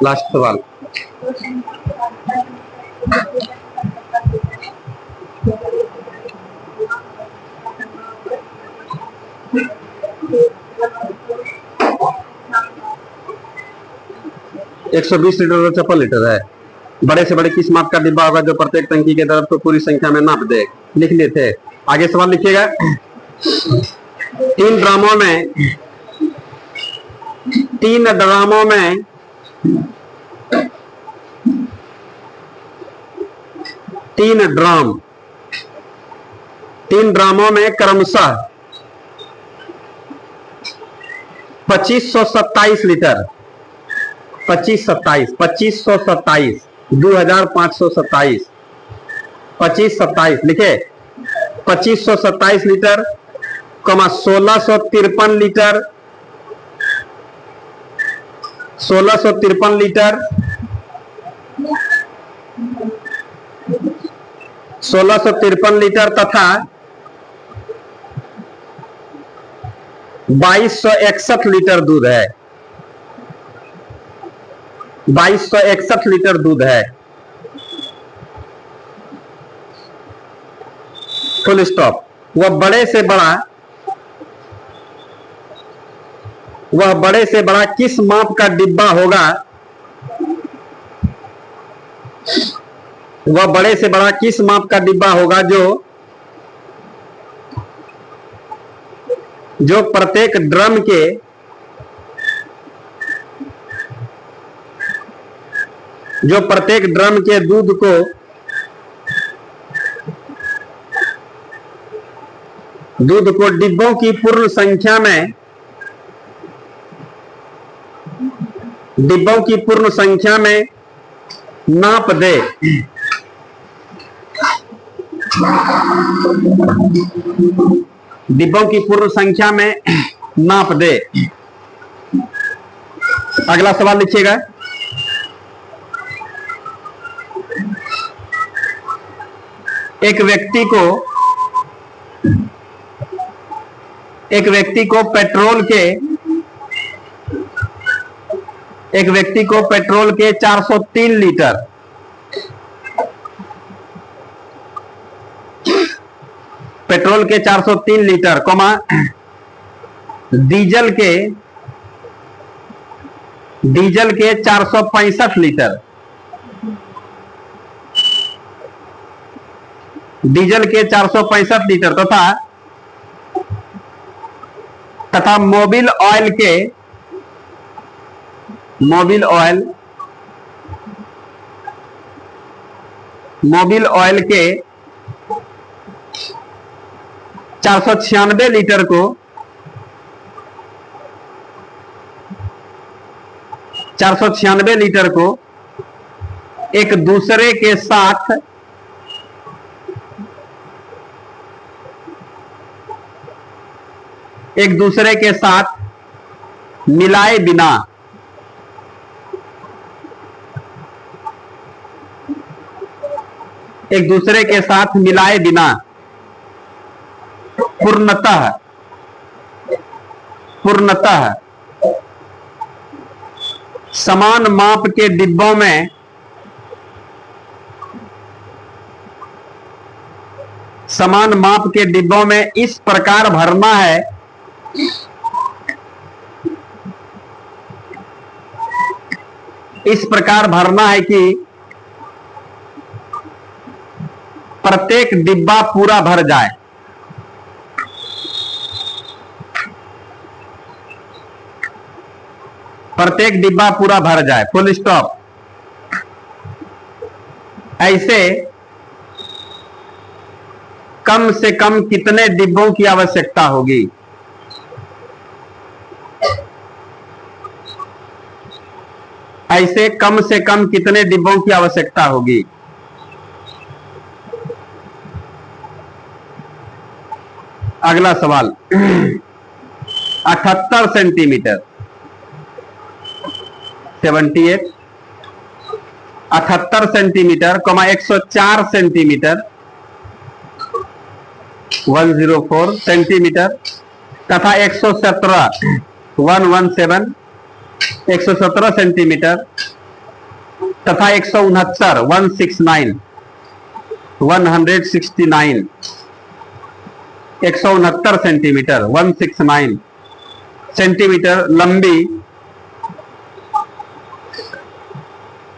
Last सवाल। एक 120 litre और 56 लीटर है। बड़े से बड़े किस माप का डिब्बा होगा जो प्रत्येक टंकी के द्रव को पूरी संख्या में नाप दे? लिख लेते। आगे सवाल लिखिएगा। तीन ड्रामों में तीन ड्रामों में क्रमशः 2527 लीटर 2527 2527 2527 लिखे। 2527 लीटर, 1653 लीटर 1653 लीटर 1653 लीटर तथा 2261 लीटर दूध है। 2261 लीटर दूध है। Full stop. वह बड़े से बड़ा किस माप का डिब्बा होगा? वह बड़े से बड़ा किस माप का डिब्बा होगा जो प्रत्येक ड्रम के दूध को डिब्बों की पूर्ण संख्या में नाप दे। डिब्बों की पूर्ण संख्या में नाप दे। अगला सवाल लिखिएगा। एक व्यक्ति को पेट्रोल के 403 लीटर डीजल के 465 लीटर तथा मोबिल ऑयल के 496 लीटर को 496 लीटर को एक दूसरे के साथ मिलाए बिना पूर्णतः समान माप के डिब्बों में इस प्रकार भरना है कि प्रत्येक डिब्बा पूरा भर जाए। Full stop. ऐसे कम से कम कितने डिब्बों की आवश्यकता होगी? अगला सवाल। 78 सेंटीमीटर 78 104 सेंटीमीटर 104 सेंटीमीटर तथा 117 117 सेंटीमीटर तथा 169 169 169 सेंटीमीटर 169 सेंटीमीटर लंबी,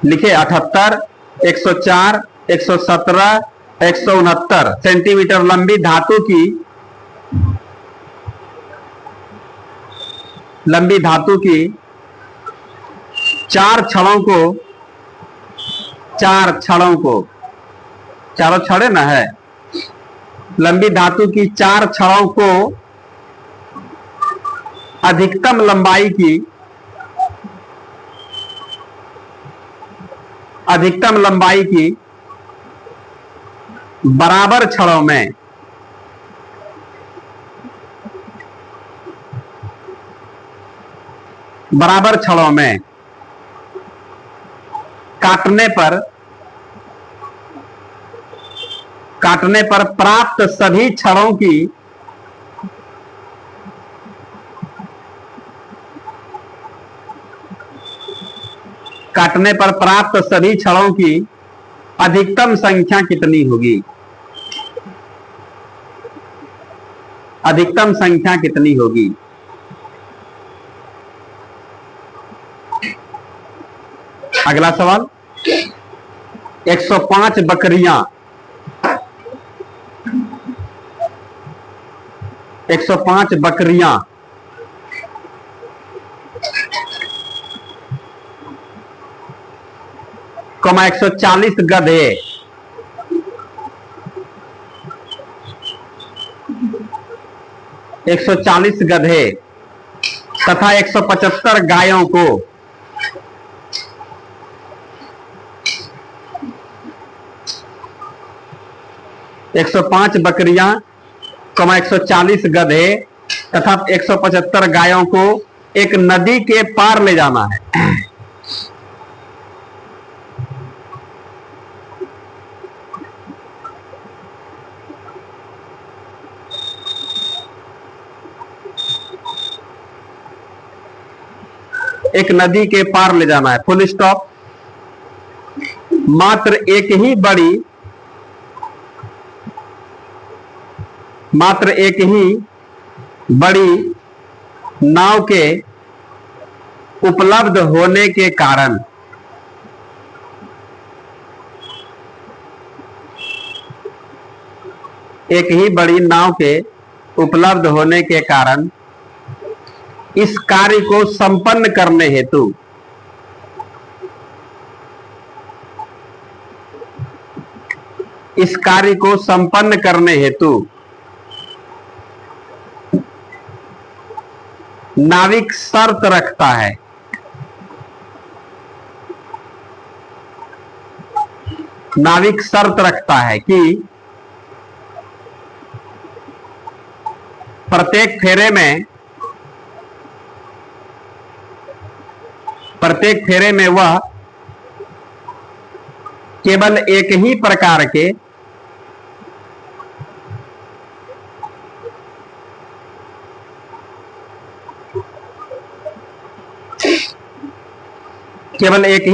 लिखे 78 104 117 169 सेंटीमीटर लंबी धातु की चार छड़ों को चारों छड़े ना है, लंबी धातु की चार छड़ों को अधिकतम लंबाई की बराबर छड़ों में काटने पर प्राप्त सभी छड़ों की अधिकतम संख्या कितनी होगी? अधिकतम संख्या कितनी होगी? अगला सवाल, 105 बकरियां 105 बकरियां कमा 140 गधे 140 गधे तथा 175 गायों को 105 बकरियां 140 गधे तथा 175 गायों को एक नदी के पार ले जाना है। एक नदी के पार ले जाना है, फुल स्टॉप। मात्र एक ही बड़ी नाव के उपलब्ध होने के कारण इस कार्य को संपन्न करने हेतु नाविक शर्त रखता है कि प्रत्येक फेरे में वह केवल एक ही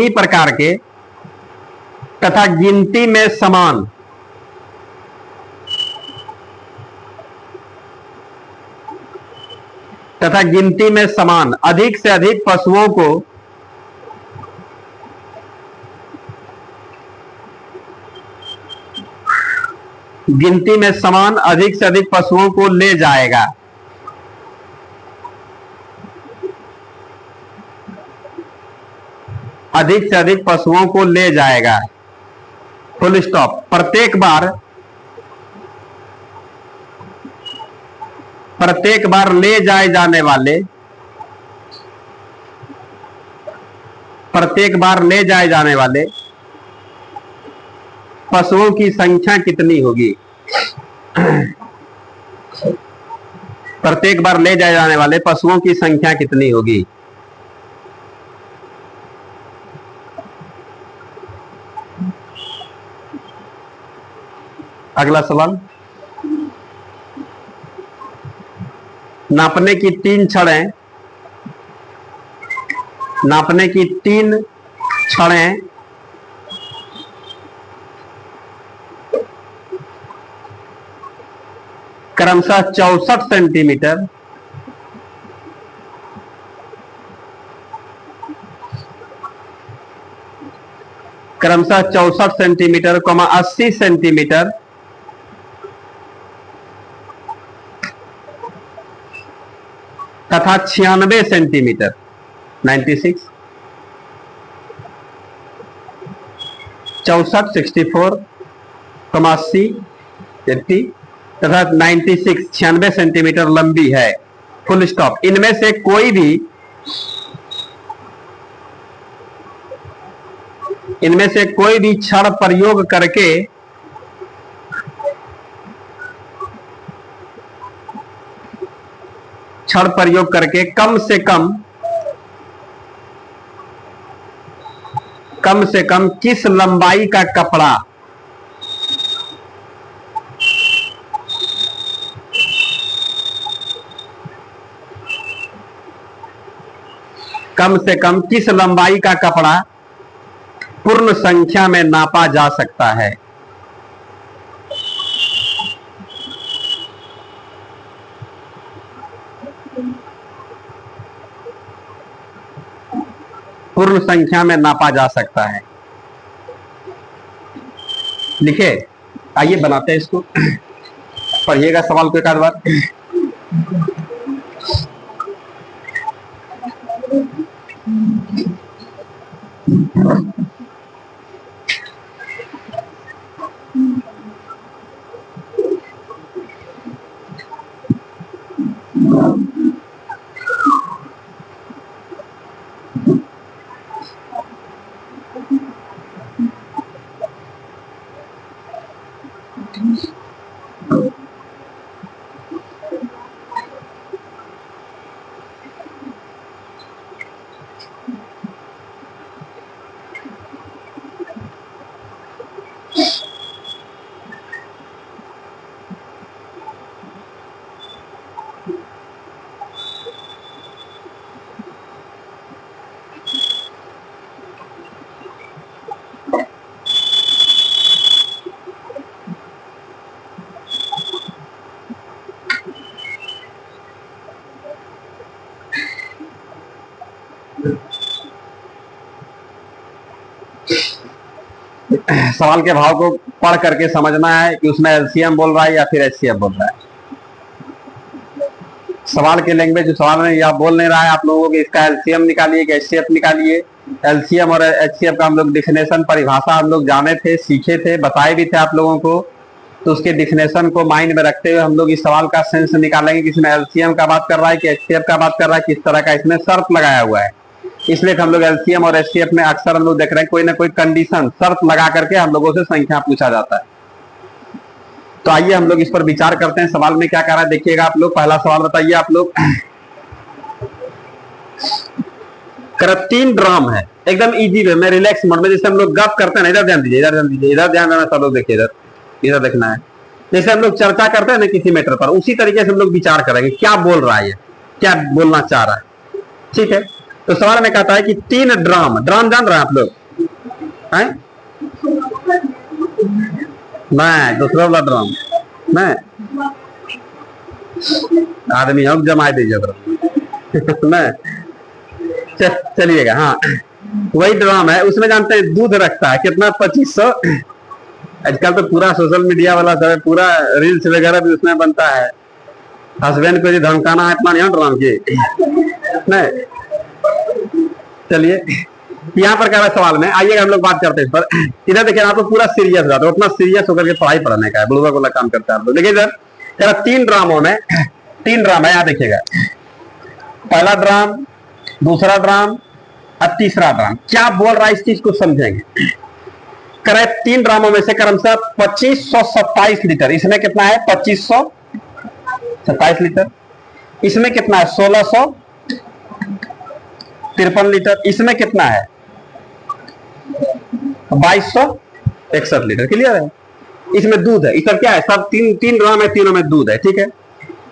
प्रकार के तथा गिनती में समान अधिक से अधिक पशुओं को ले जाएगा। Full stop. प्रत्येक बार ले जाए जाने वाले पशुओं की संख्या कितनी होगी? प्रत्येक बार ले जाए जाने वाले पशुओं की संख्या कितनी होगी? अगला सवाल, नापने की तीन छड़ें क्रमशः 64 सेंटीमीटर, क्रमशः 64 सेंटीमीटर, 80 सेंटीमीटर तथा 96 सेंटीमीटर 96, 64, 64, 80, 80 तथा 96, 96 सेंटीमीटर लंबी है। Full stop. इनमें से कोई भी छड़ प्रयोग करके कम से कम किस लंबाई का कपड़ा पूर्ण संख्या में नापा जा सकता है। पूर्ण संख्या में नापा जा सकता है। लिखे, आइए बनाते हैं इसको। पढ़िएगा सवाल को एक आध बार। सवाल के भाव को पढ़ करके समझना है कि उसमें एलसीएम बोल रहा है या फिर एचसीएफ बोल रहा है। सवाल के लैंग्वेज जो सवाल में या बोल नहीं रहा है आप लोगों को इसका एलसीएम निकालिए कि एचसीएफ निकालिए। एलसीएम और एचसीएफ का हम लोग डिफिनेशन परिभाषा हम लोग जाने थे, सीखे थे, बताए भी थे आप लोगों को। तो उसके डिफिनेशन को माइंड में रखते हुए हम लोग इस सवाल का सेंस निकालेंगे कि इसमें एलसीएम का बात कर रहा है कि एचसीएफ का बात कर रहा है, किस तरह का इसमें शर्त लगाया हुआ है। इसलिए हम लोग एलसीएम और एचसीएफ में अक्सर हम लोग देख रहे हैं कोई ना कोई कंडीशन शर्त लगा करके हम लोगों से संख्या पूछा जाता है। तो आइए हम लोग इस पर विचार करते हैं। सवाल में क्या कह रहा है देखिएगा आप लोग। पहला सवाल बताइए आप लोग। 3 ड्राम है, एकदम इजी वे में, रिलैक्स मोड में, जैसे हम लोग गप करते हैं ना। इधर ध्यान दीजिए, इधर ध्यान दीजिए, इधर ध्यान देना सब लोग। देखिए इधर देखना है। जैसे हम लोग चर्चा करते हैं ना किसी मैटर पर, उसी तरीके से हम लोग विचार करेंगे क्या बोल रहा है, क्या बोलना चाह रहा है। ठीक है, तो सवाल में कहता है कि 3 ड्राम, ड्राम जान रहे हैं आप लोग हैं? नहीं, दूसरा वाला ड्राम नहीं, आदमी हम जमा दीजिए नहीं। चलिएगा, हाँ वही ड्राम है। उसमें जानते हैं दूध रखता है कितना, 2500। आजकल तो पूरा सोशल मीडिया वाला सब, पूरा रील्स वगैरह भी उसमें बनता है। हस्बैंड को धमकाना है इतना नहीं ड्राम की नहीं। चलिए यहाँ पर कह रहा है सवाल में, आइएगा हम लोग बात करते हैं इस पर। इधर देखिए आप लोग पूरा सीरियस रहते हो, उतना सीरियस होकर के पढ़ाई पढ़ने का है, बुलवा वाला काम करते हैं आप लोग। देखिए इधर कह रहा 3 ड्रामों में, 3 ड्राम है, यहाँ देखिएगा। पहला ड्राम, दूसरा ड्राम और तीसरा ड्राम। क्या बोल रहा है इस चीज को समझेंगे। कह रहा है 3 ड्रामों में से क्रमशः 2527 लीटर, इसमें कितना है 2527 लीटर। इसमें कितना है 1653 लीटर। इसमें कितना है 2261 लीटर। क्लियर है। इसमें दूध है, इसमें क्या है, सब 3 ड्राम है, तीनों में दूध है। ठीक है,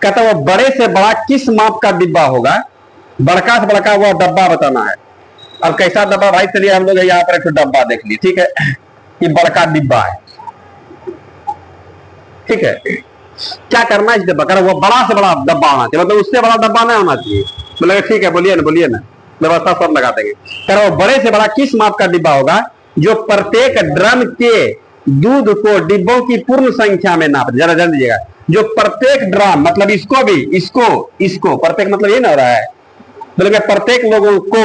कहता है वो बड़े से बड़ा किस माप का डिब्बा होगा, बड़का से बड़का वो डब्बा बताना है। अब कैसा डब्बा भाई, चलिए हम लोग यहाँ पर एक डब्बा देख लिए। ठीक है, ये बड़का डिब्बा है। ठीक है, क्या करना है इस डब्बा का, वो बड़ा से बड़ा डब्बा होना चाहिए, मतलब उससे बड़ा डब्बा नहीं होना चाहिए। बोले ठीक है, बोलिए ना, व्यवस्था सब लगा देंगे। कह रहा वो बड़े से बड़ा किस माप का डिब्बा होगा जो प्रत्येक ड्रम के दूध को डिब्बों की पूर्ण संख्या में नाप, जरा जान दीजिएगा, जो प्रत्येक ड्रम मतलब इसको भी इसको प्रत्येक मतलब ये ना हो रहा है, बोलेंगे प्रत्येक लोगों को,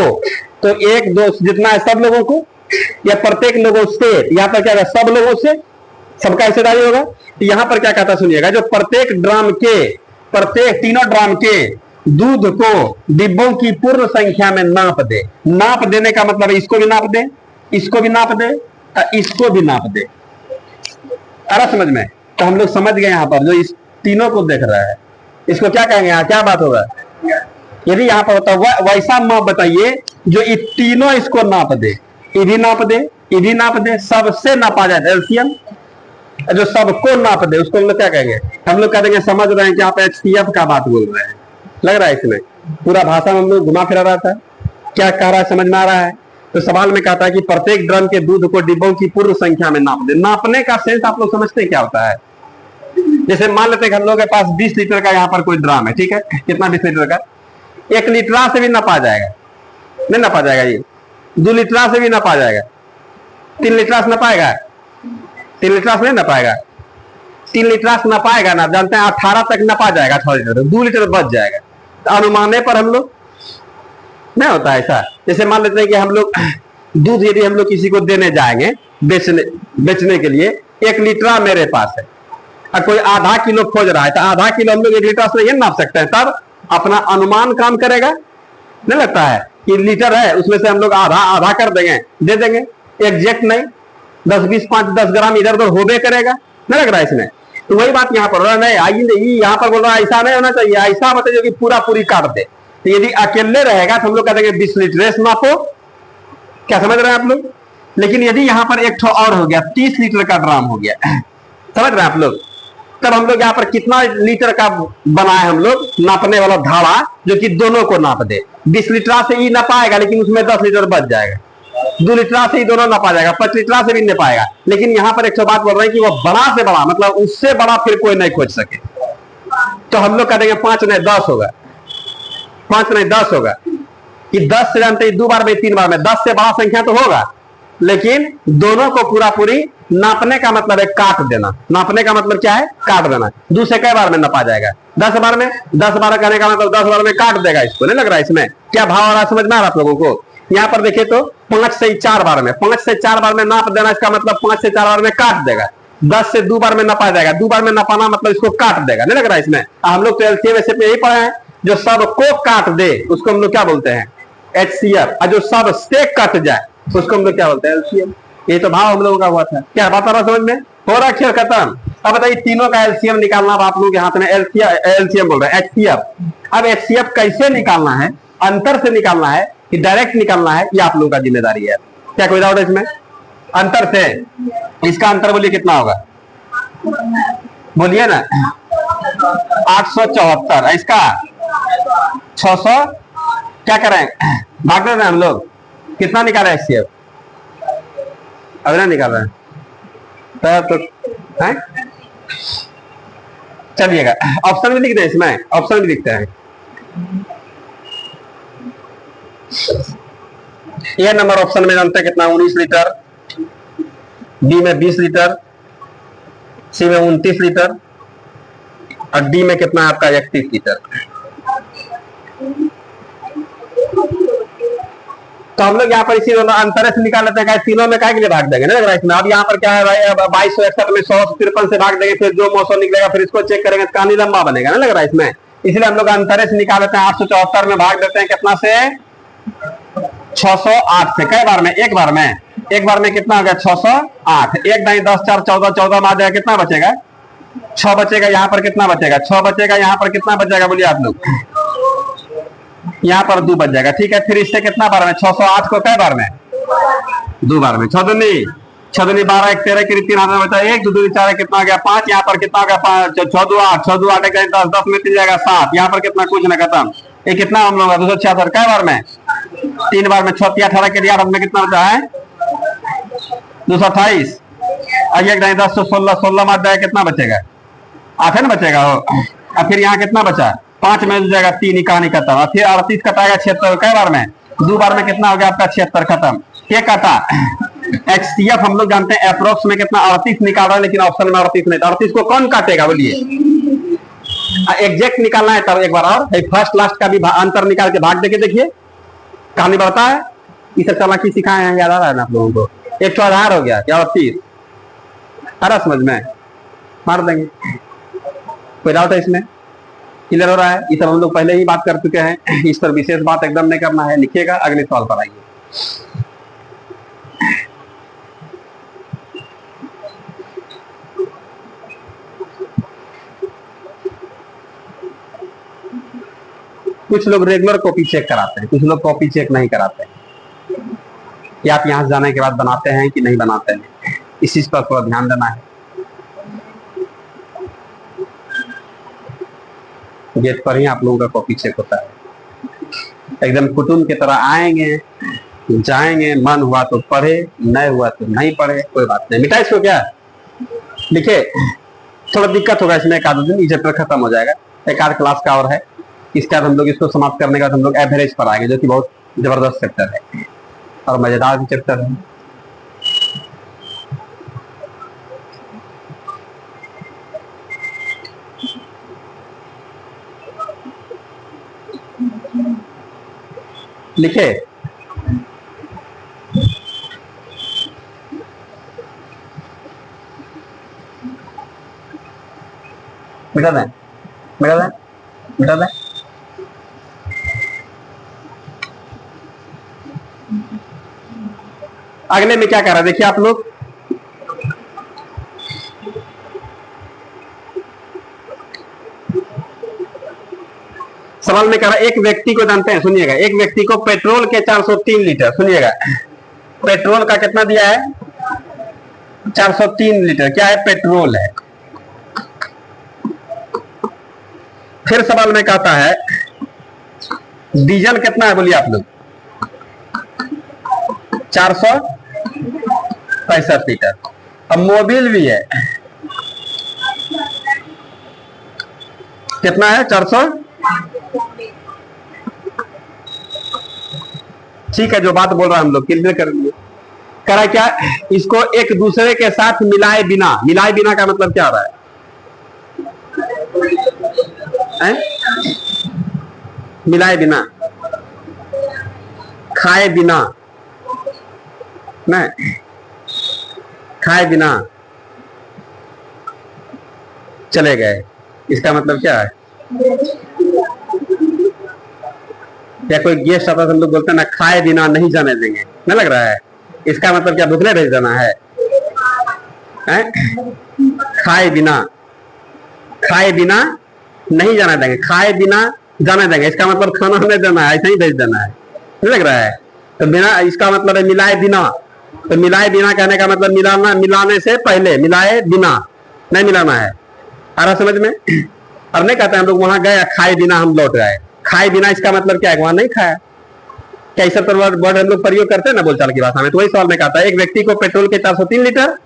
तो एक दो जितना है सब लोगों को, या प्रत्येक लोगों से, यहां पर क्या है सब लोगों से, सबका हिस्सेदारी होगा। यहां पर क्या कहता सुनिएगा, जो प्रत्येक ड्रम के, प्रत्येक तीनों ड्रम के दूध को डिब्बों की पूर्ण संख्या में नाप दे। नाप देने का मतलब इसको भी नाप दे, इसको भी नाप दे, इसको भी नाप दे। अरे समझ में, तो हम लोग समझ गए यहां पर जो इस तीनों को देख रहा है, इसको क्या कहेंगे, यहां क्या बात होगा, यदि यहां पर होता वैसा माप बताइए जो ये तीनों इसको नाप दे, ये भी नाप दे, ये भी नाप दे, सबसे नापा जाए एलसीएम, जो सबको नाप दे उसको हम लोग क्या कहेंगे, हम लोग कह देंगे, समझ रहे हैं कि आप एचसीएफ का बात बोल रहे हैं, लग रहा है इसमें पूरा भाषा में हम लोग घुमा फिरा रहा था, क्या कह रहा है समझ में आ रहा है। तो सवाल में कहता है कि प्रत्येक ड्रम के दूध को डिब्बों की पूर्ण संख्या में नाप दे। नापने का सेंस आप लोग समझते हैं क्या होता है, जैसे मान लेते हैं हम लोग के पास 20 लीटर का यहाँ पर कोई ड्रम है, ठीक है, कितना 20 लीटर का, 1 लीटर से भी नपा जाएगा, नहीं नपा जाएगा, ये 2 लीटर से भी नपा जाएगा, 3 लीटर से नपाएगा, 3 लीटर से नहीं नपाएगा, 3 लीटर से नपाएगा ना, जानते हैं 18 तक नपा जाएगा, 6 लीटर, 2 लीटर बच जाएगा। तो अनुमाने पर हम लोग नहीं होता ऐसा, जैसे मान लेते हैं कि हम लोग दूध यदि हम लोग किसी को देने जाएंगे बेचने के लिए, 1 लीटर मेरे पास है और कोई आधा किलो खोज रहा है, तो आधा किलो हम लोग 1 लीटर से ये नाप सकते हैं, तब अपना अनुमान काम करेगा, नहीं लगता है कि लीटर है उसमें से हम लोग आधा आधा कर देंगे, दे देंगे, एग्जैक्ट नहीं, 10 20 5 10 ग्राम इधर उधर होबे करेगा, नहीं लग रहा है इसमें। तो वही बात यहाँ पर नहीं आई नहीं, यहाँ पर बोल रहा है ऐसा नहीं होना चाहिए, ऐसा बताइए कि पूरा पूरी काट दे। तो यदि अकेले रहेगा तो हम लोग कह देंगे 20 लीटर नापो, क्या समझ रहे हैं आप लोग। लेकिन यदि यहाँ पर एक ठो और हो गया, 30 लीटर का ड्राम हो गया, समझ रहे हैं आप लोग, तब हम लोग यहाँ पर कितना लीटर का बनाए हम लोग नापने वाला धारा, जो कि दोनों को नाप दे। 20 लीटर से ही नपाएगा लेकिन उसमें 10 लीटर बच जाएगा, 2 लीटर से ही दोनों नपा जाएगा, 5 लीटर से भी नहीं पाएगा। लेकिन यहाँ पर एक सौ बात बोल रहे हैं कि वो बड़ा से बड़ा, मतलब उससे बड़ा फिर कोई नहीं खोज सके, तो हम लोग कह देंगे 5 नहीं 10 होगा, 5 नहीं 10 होगा, कि 10 से जानते 2 बार में 3 बार में 10 से बड़ा संख्या तो होगा, लेकिन दोनों को पूरा पूरी नापने का मतलब है काट देना। नापने का मतलब क्या है, काट देना। 2 से कई बार में नपा जाएगा, 10 बार में, 10 बार करने का मतलब 10 बार में काट देगा इसको, नहीं लग रहा है इसमें क्या भाव आ रहा, समझ में आ रहा आप लोगों को। यहाँ पर देखिए तो 5 से 4 बार में, 5 से 4 बार में नाप देना, इसका मतलब 5 से 4 बार में काट देगा। 10 से 2 बार में नपा जाएगा, 2 बार में नपाना मतलब इसको काट देगा, नहीं लग रहा है इसमें। हम लोग तो एलसीएम वैसे यही पढ़े हैं, जो सबको काट दे उसको हम लोग क्या बोलते हैं, एचसीएफ, और जो सब से कट जाए उसको हम लोग क्या बोलते हैं, एलसीएम। ये तो भाव हम लोगों का हुआ था, क्या बात आ रहा समझ में, हो रहा खेल खत्म। अब बताइए तीनों का एलसीएम निकालना, आप लोग के हाथ में एलसीएम बोल रहे हैं, एचसीएफ। अब एचसीएफ कैसे निकालना है, अंतर से निकालना है कि डायरेक्ट निकालना है, ये आप लोगों का जिम्मेदारी है। क्या कोई डाउट है इसमें, अंतर से, इसका अंतर बोलिए कितना होगा, बोलिए ना, 874, इसका 600, क्या करें भाग रहे हैं हम लोग, कितना निकाला एचसीएफ, अब ना निकाल रहे हैं तो है? चलिएगा ऑप्शन भी लिखते हैं, इसमें ऑप्शन भी लिखते हैं। ये नंबर ऑप्शन में जानते हैं कितना, 19 लीटर, बी में 20 लीटर, सी में 29 लीटर, और डी में कितना आपका 31 लीटर। तो हम लोग यहाँ पर इसी दोनों अंतर से निकाल लेते हैं, तीनों में क्या के लिए भाग देंगे, ना इसमें। अब यहाँ पर क्या है भाई, 2261 में 153 से भाग देंगे, फिर जो मौसम निकलेगा फिर इसको चेक करेंगे, कहानी लंबा बनेगा, ना लग रहा है इसमें। इसलिए हम लोग अंतर से निकाल लेते हैं, 874 में भाग देते हैं कितना से, 608 से। कई बार में, एक बार में, एक बार में कितना हो गया 608, 1 नहीं 10 4 14 14 में आ जाएगा, कितना बचेगा 6 बचेगा, यहाँ पर कितना बचेगा 6 बचेगा, यहाँ पर कितना बचेगा बोलिए आप लोग, यहाँ पर 2 बच जाएगा, ठीक है। फिर इससे कितना बार में, 608 को कई बार में, 2 बार में, 6 दूनी 12 1 13 के 3 हाथ में बचा, 1 2 2 4 कितना हो गया 5, यहाँ पर कितना हो गया 5 6 2 8 6 2 8 10 10 में 3 जाएगा 7, यहाँ पर कितना कुछ ना खत्म। ये कितना हम लोग 266 कई बार में, 3 बार में, 6 18 के दिया में कितना बचा है 228, 1 10 16 16 में जाएगा, कितना बचेगा 8 है ना बचेगा वो। अब फिर यहाँ कितना बचा, 5 में जाएगा 3 ही कहानी खत्म। और फिर 38 कटाएगा 76 कई बार में, 2 बार में कितना हो गया आपका 76 खत्म। क्या काटा एचसीएफ हम लोग जानते हैं अप्रोक्स में कितना 38 निकाल रहा है, लेकिन ऑप्शन में 38 नहीं। 38 को कौन काटेगा बोलिए, एग्जैक्ट निकालना है। तब एक बार और फर्स्ट लास्ट का भी अंतर निकाल के भाग देके देखिए, कहानी बढ़ता है। इसे चालाकी सिखाए हैं, याद आ रहा है ना आप लोगों को। एक तो आधार हो गया क्या, 38 आ रहा समझ में, मार देंगे। कोई डाउट है इसमें, क्लियर हो रहा है। ये सब हम लोग पहले ही बात कर चुके हैं, इस पर विशेष बात एकदम नहीं करना है। लिखिएगा, अगले सवाल पर आइए। कुछ लोग रेगुलर कॉपी चेक कराते हैं, कुछ लोग कॉपी चेक नहीं कराते हैं। कि आप यहां से जाने के बाद बनाते हैं कि नहीं बनाते हैं, इस चीज पर थोड़ा ध्यान देना है। गेट पर ही आप लोगों का कॉपी चेक होता है। एकदम कुटुंब की तरह आएंगे जाएंगे, मन हुआ तो पढ़े, नहीं हुआ तो नहीं पढ़े, कोई बात नहीं। मिटा इसको क्या लिखे, थोड़ा दिक्कत होगा इसमें, एक आध दिन चैप्टर खत्म हो जाएगा। एक आध क्लास का और है, इसके बाद हम लोग इसको समाप्त करने के बाद हम लोग एवरेज पर आएंगे, जो कि बहुत जबरदस्त चैप्टर है और मजेदार भी चैप्टर है। लिखे मिटा दें, मिटा दें, मिटा दें। अगले में क्या कर रहा है देखिए आप लोग, सवाल में कह रहा है एक व्यक्ति को, जानते हैं सुनिएगा, एक व्यक्ति को पेट्रोल के 403 लीटर, सुनिएगा पेट्रोल का कितना दिया है 403 लीटर, क्या है पेट्रोल है। फिर सवाल में कहता है डीजल कितना है बोलिए आप लोग, 465 लीटर। अब मोबिल भी है, कितना है 400। ठीक है, जो बात बोल रहा है हम लोग क्लियर कर लिए। करा क्या, इसको एक दूसरे के साथ मिलाए बिना, मिलाए बिना का मतलब क्या रहा है? मिलाए बिना, खाए बिना, नहीं खाए बिना चले गए, इसका मतलब क्या है? या कोई गेस्ट आता है हम लोग बोलते हैं ना खाए बिना नहीं जाने देंगे, नहीं लग रहा है? इसका मतलब क्या भुखले भेज देना है? खाए बिना, खाए बिना नहीं जाने देंगे, खाए बिना जाने देंगे, इसका मतलब खाना नहीं देना है, ऐसा ही भेज देना है, नहीं लग रहा है? तो बिना, इसका मतलब है मिलाए बिना। तो मिलाए बिना कहने का मतलब मिलाना, मिलाने से पहले, मिलाए बिना नहीं मिलाना है। आ रहा समझ में? अब नहीं कहते हम लोग वहां गए खाए बिना हम लौट गए, खाए बिना इसका मतलब क्या है, वहां नहीं खाया। क्या इस सब वर्ड हम लोग प्रयोग करते हैं ना बोलचाल की भाषा में? तो वही सवाल में कहता है एक व्यक्ति को पेट्रोल के 403 लीटर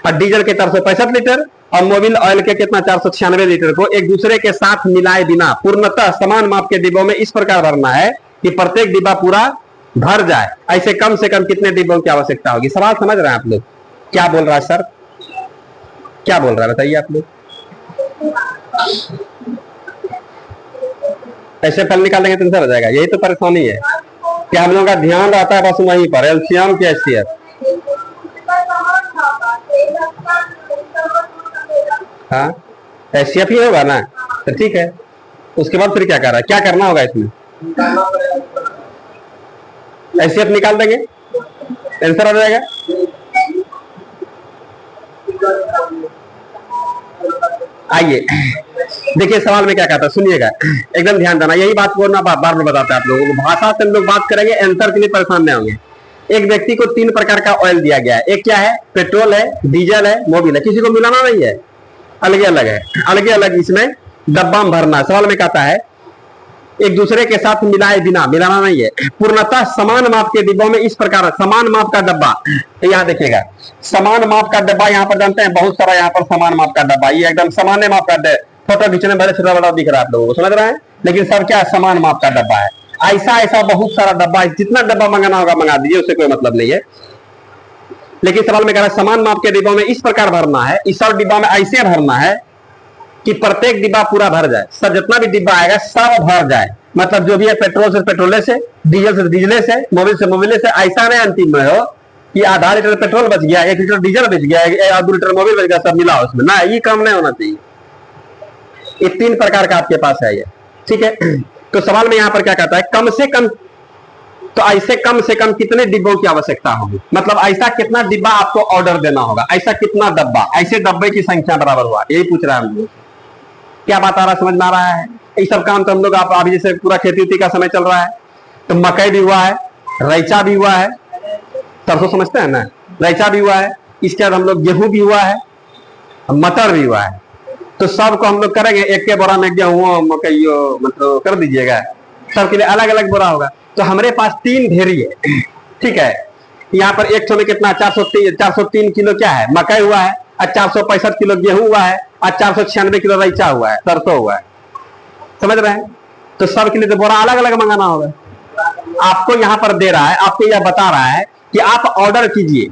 और डीजल के 465 लीटर और मोबिल ऑयल के कितना 496 लीटर को एक दूसरे के साथ मिलाए बिना पूर्णतः समान माप के डिब्बों में इस प्रकार भरना है कि प्रत्येक डिब्बा पूरा भर जाए। ऐसे कम से कम कितने डिब्बों की आवश्यकता होगी? सवाल समझ रहे हैं आप लोग? क्या बोल रहा है सर, क्या बोल रहा है बताइए आप लोग। ऐसे फल निकालेंगे तो सर हो जाएगा, यही तो परेशानी है कि हम लोगों का ध्यान रहता है बस वहीं पर, एलसीएम की एचसीएफ। हाँ एचसीएफ ही होगा ना, तो ठीक है। उसके बाद फिर क्या कर रहा है, क्या करना होगा इसमें? एचसीएफ निकाल देंगे, आंसर आ जाएगा। आइए देखिए सवाल में क्या कहता है, सुनिएगा एकदम ध्यान देना, यही बात को ना बार बार बताते हैं आप लोगों को। भाषा से हम लोग बात करेंगे, आंसर के लिए परेशान नहीं होंगे। एक व्यक्ति को 3 प्रकार का ऑयल दिया गया है, एक क्या है, पेट्रोल है, डीजल है, मोबिल है। किसी को मिलाना नहीं है, अलग अलग है, अलग अलग इसमें डब्बा में भरना। सवाल में कहता है एक दूसरे के साथ मिलाए बिना, मिलाना नहीं है, पूर्णतः समान माप के डिब्बों में इस प्रकार समान माप का डब्बा, तो यहाँ देखिएगा समान माप का डब्बा, यहाँ पर जानते हैं बहुत सारा यहाँ पर समान माप का डब्बा, ये एकदम सामान्य माप का फोटो खींचने में छोटा बड़ा दिख रहा है आप लोगों को, समझ रहे हैं, लेकिन सब क्या समान माप का डब्बा है। ऐसा ऐसा बहुत सारा डब्बा है, जितना डब्बा मंगाना होगा मंगा दीजिए, उससे कोई मतलब नहीं है। लेकिन सवाल में कह रहा है समान माप के डिब्बों में इस प्रकार भरना है, इस सब डिब्बा में ऐसे भरना है कि प्रत्येक डिब्बा पूरा भर जाए, सब जितना भी डिब्बा आएगा सब भर जाए, मतलब जो भी है पेट्रोल से पेट्रोल से, डीजल से डीजल से, मोबिल से मोबिल से, ऐसा नहीं अंतिम में हो कि आधा लीटर पेट्रोल बच गया, 1 लीटर डीजल बच गया, 2 लीटर मोबिल बच गया, सब मिला उसमें ना, ये काम नहीं होना चाहिए। ये 3 प्रकार का आपके पास है ये, ठीक है। तो सवाल में यहाँ पर क्या कहता है, कम से कम, तो ऐसे कम से कम कितने डिब्बों की आवश्यकता होगी, मतलब ऐसा कितना डिब्बा आपको ऑर्डर देना होगा, ऐसा कितना डब्बा, ऐसे डब्बे की संख्या बराबर हुआ, यही पूछ रहा है हम लोग। क्या बात आ रहा, समझ में आ रहा है। ये सब काम तो हम लोग आप अभी जैसे पूरा खेती उती का समय चल रहा है, तो मकई भी हुआ है, रैचा भी हुआ है, सरसों समझते हैं ना, रैचा भी हुआ है, इसके बाद हम लोग गेहूं भी हुआ है, मटर भी हुआ है, तो सबको हम लोग करेंगे एक के बोरा में गेहूं मकई मतलब कर दीजिएगा, सबके लिए अलग अलग बोरा होगा। तो हमारे पास 3 ढेरी है, ठीक है, यहाँ पर एक में कितना 403 किलो क्या है मकई हुआ है, और 465 किलो गेहूं हुआ है, और 496 किलो रैचा हुआ है, सरसों हुआ है, समझ रहे हैं। तो सब के लिए तो बोरा अलग अलग मंगाना होगा। आपको यहाँ पर दे रहा है, आपको यह बता रहा है कि आप ऑर्डर कीजिए,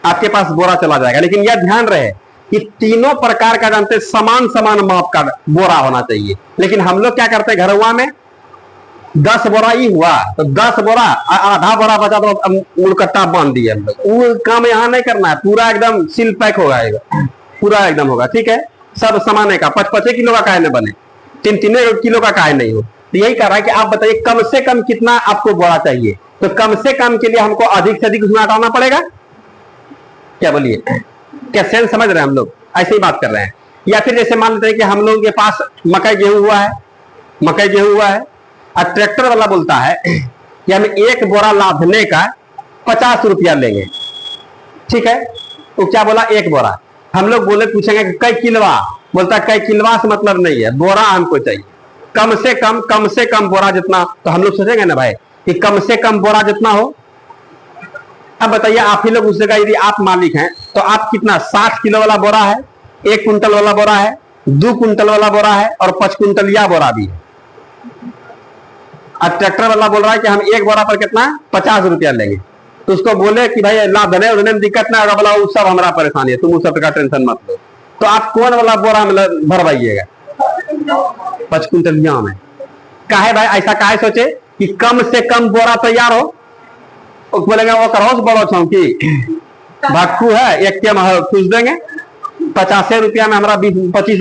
आपके पास बोरा चला जाएगा, लेकिन यह ध्यान रहे कि तीनों प्रकार का जानते समान समान माप का बोरा होना चाहिए। लेकिन हम लोग क्या करते हैं घरवा में, 10 बोरा ही हुआ तो 10 बोरा, आधा बोरा बचा तो मुड़कट्टा बांध दिए हम लोग, वो काम यहाँ नहीं करना है, पूरा एकदम सील पैक होगा, पूरा एकदम होगा, ठीक है। सब समान का 5-5 किलो का काहे न बने, 3-3 किलो का काहे नहीं हो। तो यही कह रहा है कि आप बताइए कम से कम कितना आपको बोरा चाहिए, तो कम से कम के लिए हमको अधिक से अधिक उसमें हटाना पड़ेगा, क्या बोलिए, क्या सेंस समझ रहे हैं हम लोग, ऐसे ही बात कर रहे हैं। या फिर जैसे मान लेते हैं कि हम लोगों के पास मकई गेहूं हुआ है, मकई गेहूं हुआ है, और ट्रैक्टर वाला बोलता है कि हम 1 बोरा लादने का 50 रुपया लेंगे, ठीक है। तो क्या बोला 1 बोरा, हम लोग बोले पूछेंगे कि कई किलवा, बोलता है कई किलवा से मतलब नहीं है, बोरा हमको चाहिए, कम से कम बोरा जितना। तो हम लोग सोचेंगे ना भाई कि कम से कम बोरा जितना हो। अब बताइए आप ही लोग उस जगह यदि आप मालिक हैं तो आप कितना, 60 किलो वाला बोरा है, 1 कुंटल वाला बोरा है, 2 कुंटल वाला बोरा है, और 5 कुंटलिया बोरा भी है। अब ट्रैक्टर वाला बोल रहा है कि हम 1 बोरा पर कितना 50 रुपया लेंगे, तो उसको बोले कि भाई लादने उड़ने में दिक्कत ना होगा, बोला वो सब हमारा परेशानी है, तुम उस सब का टेंशन मत लो। तो आप कौन वाला बोरा मतलब भरवाइएगा, 5 कुंटलिया में। काहे भाई ऐसा काहे सोचे कि कम से कम बोरा तैयार हो, बोलेंगे वो करो बड़ो चौकी भागू है, एक के खुश देंगे, 50 रुपया में हमारा 20-25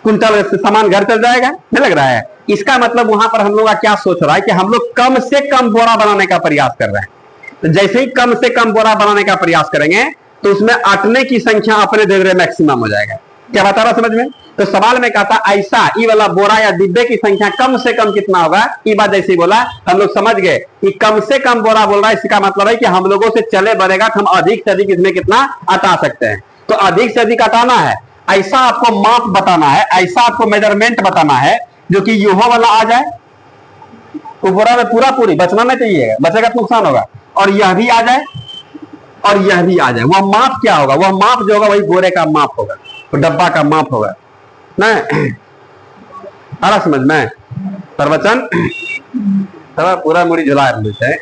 कुंटल सामान घर चल जाएगा, नहीं लग रहा है। इसका मतलब वहां पर हम लोग का क्या सोच रहा है कि हम लोग कम से कम बोरा बनाने का प्रयास कर रहे हैं। तो जैसे ही कम से कम बोरा बनाने का प्रयास करेंगे तो उसमें अटने की संख्या अपने धीरे धीरे मैक्सिमम हो जाएगा। क्या बता रहा समझ में। तो सवाल में कहा था ऐसा ई वाला बोरा या डिब्बे की संख्या कम से कम कितना होगा, ये बात जैसे ही बोला हम लोग समझ गए कि कम से कम बोरा बोल रहा है, इसका मतलब है कि हम लोगों से चले बनेगा तो हम अधिक से अधिक इसमें कितना अटा सकते हैं। तो अधिक से अधिक अटाना है, ऐसा आपको माप बताना है, ऐसा आपको मेजरमेंट बताना है जो कि यूहो वाला आ जाए, तो बोरा में पूरा पूरी बचना नहीं चाहिए, बचेगा तो नुकसान होगा, और यह भी आ जाए और यह भी आ जाए। वह माप क्या होगा, वह माप जो होगा वही बोरे का माप होगा, तो डब्बा का माप होगा ना। आ समझ में प्रवचन पूरा मुड़ी झुला है।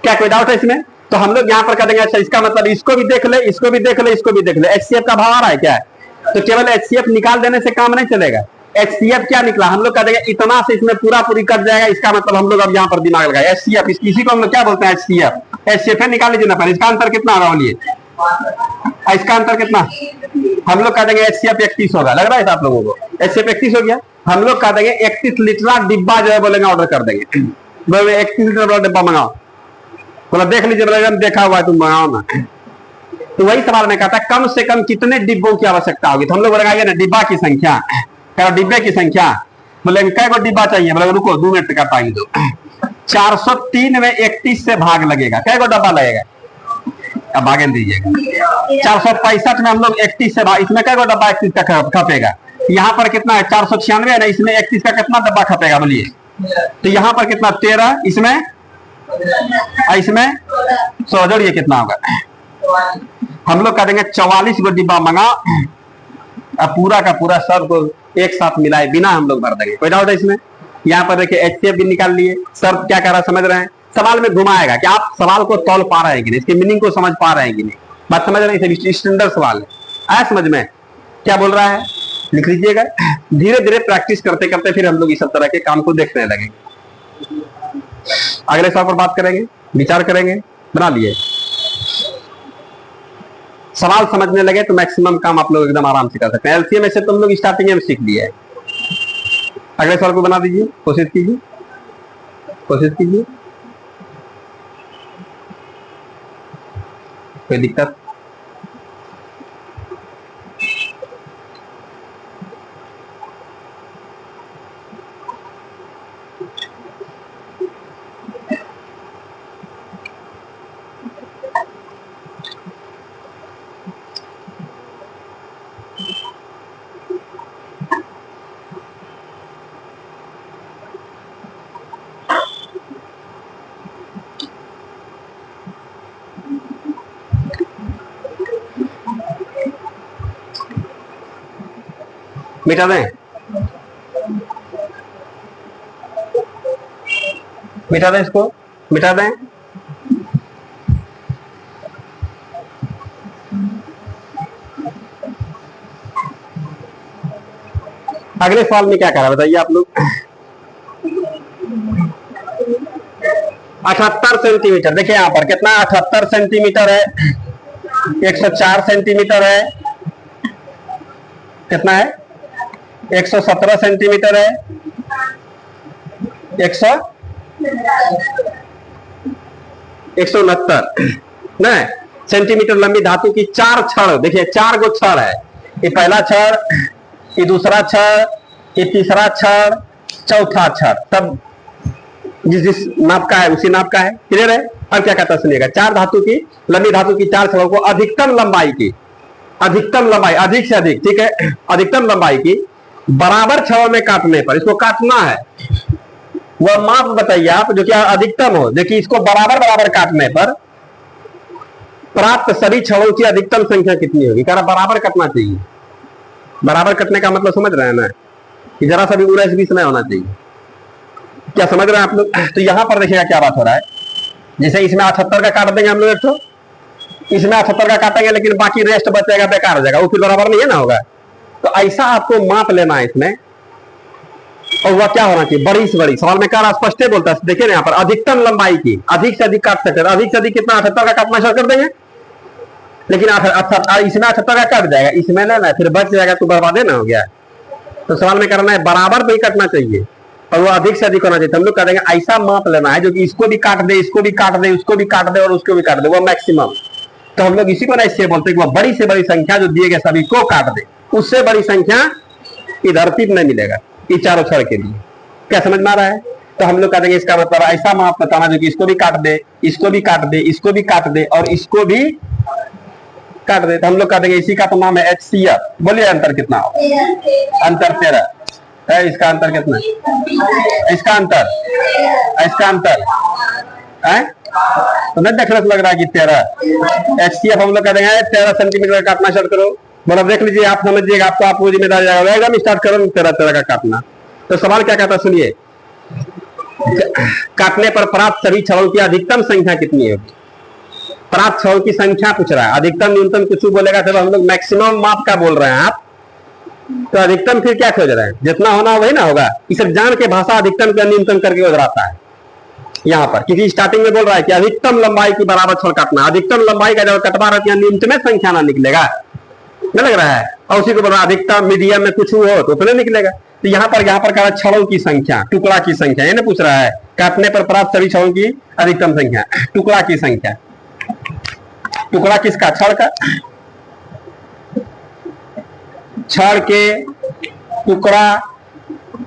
क्या कोई डाउट है इसमें। तो हम लोग यहाँ पर कर देंगे अच्छा इसका मतलब इसको भी देख ले, इसको भी देख ले, इसको भी देख ले। एचसीएफ का भाव आ रहा है क्या, तो केवल एचसीएफ निकाल देने से काम नहीं चलेगा। एचसीएफ क्या निकला, हम लोग कह देंगे इतना से इसमें पूरा पूरी कट जाएगा, इसका मतलब हम लोग अब यहाँ पर दिमाग लगाए एचसीएफ, इसी को हम लोग क्या बोलते हैं एचसीएफ। एचसीएफ निकाल लीजिए ना, पर इसका अंतर कितना होगा बोलिए, इसका अंतर कितना, हम लोग कह देंगे एचसीएफ 31 होगा, लग रहा है आप लोगों को एचसीएफ 31 हो गया। हम लोग कह देंगे 31 लीटर डिब्बा जो है बोलेंगे ऑर्डर कर देंगे, बोले 31 लीटर वाला डिब्बा मंगाओ, बोला देख लीजिए, बोलेगा देखा हुआ है तुम मंगाओ ना। तो वही सवाल में कहता है कम से कम कितने डिब्बों की आवश्यकता होगी, तो हम लोग बोलेंगे ना डिब्बा की संख्या, क्या डिब्बे की संख्या, बोलेंगे कै को डिब्बा चाहिए, बोले रुको 2 मिनट का टाइम दो। 403 में 31 से भाग लगेगा, कै को डब्बा लगेगा, अब भागें दीजिएगा। 465 में हम लोग 31 से भाग, इसमें कै को डब्बा 31 का खपेगा, यहाँ पर कितना है 496 है ना, इसमें 31 का कितना डब्बा खपेगा बोलिए। तो यहाँ पर कितना 13, इसमें इसमें 100, जोड़िए कितना होगा। हम लोग कह देंगे 44 गो डिब्बा मंगा, अब पूरा का पूरा सब को एक साथ मिलाए बिना हम लोग भर देंगे। कोई डाउट है इसमें? यहाँ पर देखिए HCF भी निकाल लिए। सर क्या कर रहा है समझ रहे हैं? सवाल में घुमाएगा कि आप सवाल को तौल पा रहे हैं कि नहीं, इसके मीनिंग को समझ पा रहे हैं कि नहीं, बात समझ रहे हैं? स्टैंडर्ड सवाल है, आया समझ में? क्या बोल रहा है लिख लीजिएगा। धीरे धीरे प्रैक्टिस करते करते फिर हम लोग इस सब तरह के काम को देखने लगेंगे। अगले सवाल पर बात करेंगे, विचार करेंगे। बना लिए सवाल समझने लगे तो मैक्सिमम काम आप लोग एकदम आराम से कर सकते हैं। एलसीएम में से तुम लोग स्टार्टिंग में सीख लिए है। अगले सवाल को बना दीजिए, कोशिश कीजिए, कोशिश कीजिए। कोई दिक्कत? मिटा दें, मिटा दें, इसको मिटा दें। अगले सवाल में क्या करा बताइए आप लोग। 78 सेंटीमीटर, देखिए यहाँ पर कितना 78 सेंटीमीटर है, 104 सेंटीमीटर है, कितना है 117 सेंटीमीटर है, 169 न सेंटीमीटर लंबी धातु की 4 छड़, देखिए 4 गो छड़ है। ये पहला छड़, ये दूसरा छड़, ये तीसरा छड़, चौथा छड़, सब जिस जिस नाप का है उसी नाप का है। क्लियर है? अब क्या कहता है सुनिएगा। 4 धातु की लंबी धातु की 4 छड़ों को अधिकतम लंबाई की, अधिकतम लंबाई अधिक से अधिक, ठीक है, अधिकतम लंबाई की बराबर छड़ों में काटने पर, इसको काटना है, वह माप बताइए आप जो क्या अधिकतम हो। देखिए इसको बराबर बराबर काटने पर प्राप्त सभी छड़ों की अधिकतम संख्या कितनी होगी। कह रहा बराबर कटना चाहिए। बराबर कटने का मतलब समझ रहे हैं ना, कि जरा सा भी 19-20 नहीं होना चाहिए। क्या समझ रहे हैं आप लोग? तो यहां पर देखिएगा क्या बात हो रहा है। जैसे इसमें 78 का काट देंगे हम लोग, एक तो इसमें 78 का काटेंगे, लेकिन बाकी रेस्ट बचेगा, बेकार हो जाएगा, वो फिर बराबर नहीं है ना होगा। तो ऐसा आपको माप लेना है इसमें, और वह क्या होना चाहिए, बड़ी से बड़ी। सवाल में कह रहा स्पष्ट बोलता है, देखिए ना यहाँ पर अधिकतम लंबाई की, अधिक से अधिक काट सकते हैं। अधिक से अधिक कितना 78 का काटना शुरू कर देंगे, लेकिन इसमें 78 का कट जाएगा, इसमें ना फिर बच जाएगा तो बर्बादे ना हो गया। तो सवाल में करना है बराबर नहीं कटना चाहिए, और वो अधिक से अधिक होना चाहिए। हम लोग कह देंगे ऐसा माप लेना है जो कि इसको भी काट दे, इसको भी काट दे, उसको भी काट दे और उसको भी काट दे, वो मैक्सिमम। तो हम लोग इसी को ना इससे बोलते हैं कि वह बड़ी से बड़ी संख्या जो दिए गए सभी को काट दे, उससे बड़ी संख्या इस धरती में नहीं मिलेगा ये चारों छड़ के लिए। क्या समझ में आ रहा है? तो हम लोग कह देंगे इसका मतलब ऐसा माप बताना जो कि इसको भी काट दे, इसको भी काट दे, इसको भी काट दे और इसको भी काट दे। तो हम लोग कह देंगे इसी का तो नाम है HCF। बोलिए अंतर कितना हो? अंतर 13 है। इसका अंतर कितना? इसका अंतर, इसका अंतर है तो नहीं देखने से लग रहा है कि 13। HCF हम लोग कह देंगे 13 सेंटीमीटर का काटना शुरू करो। बोला देख लीजिए, आप समझिएगा, आपको जिम्मेदारी जाएगा, एकदम स्टार्ट करो 13 का काटना। तो सवाल क्या कहता सुनिए, काटने पर प्राप्त सभी छड़ों की अधिकतम संख्या कितनी होगी। प्राप्त छड़ों की संख्या पूछ रहा है, अधिकतम न्यूनतम कुछ बोलेगा तो हम लोग मैक्सिमम माप का बोल रहे हैं आप, तो अधिकतम फिर क्या खोज रहे हैं, जितना होना वही ना होगा। इसे जान के भाषा अधिकतम का न्यूनतम करके उधराता है यहाँ पर, क्योंकि स्टार्टिंग में बोल रहा है कि अधिकतम लंबाई की बराबर छड़ काटना। अधिकतम लंबाई का जब कटवा रहती है न्यूनतम संख्या ना निकलेगा, नहीं लग रहा है। और उसी को बोल रहा है अधिकतम मीडियम में कुछ हो तो उतने निकलेगा। तो यहाँ पर कहा छड़ों की संख्या, टुकड़ा की संख्या, ये ना पूछ रहा है काटने पर प्राप्त सभी छड़ों की अधिकतम संख्या, टुकड़ा की संख्या। टुकड़ा किसका? छड़ का। छड़ के टुकड़ा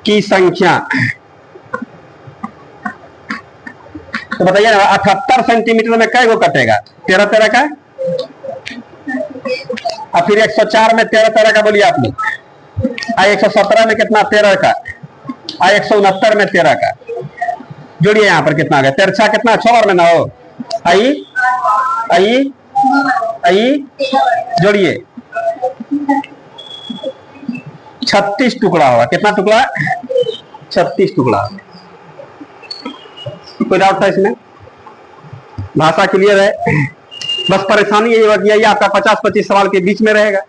की संख्या तो बताइए ना 78 सेंटीमीटर में कै गो कटेगा? 13 का। और फिर 104 में 13 का बोलिए आप लोग। आई 117 में कितना 13 का, आई 169 में 13 का। जोड़िए यहाँ पर कितना आ गया, तिरछा कितना 6 बार में ना हो, आई आई आई जोड़िए 36 टुकड़ा होगा। कितना टुकड़ा, 36 टुकड़ा। कोई डाउट था इसमें? भाषा क्लियर है? बस परेशानी यही होगी, यही आपका 50-25 सवाल के बीच में रहेगा।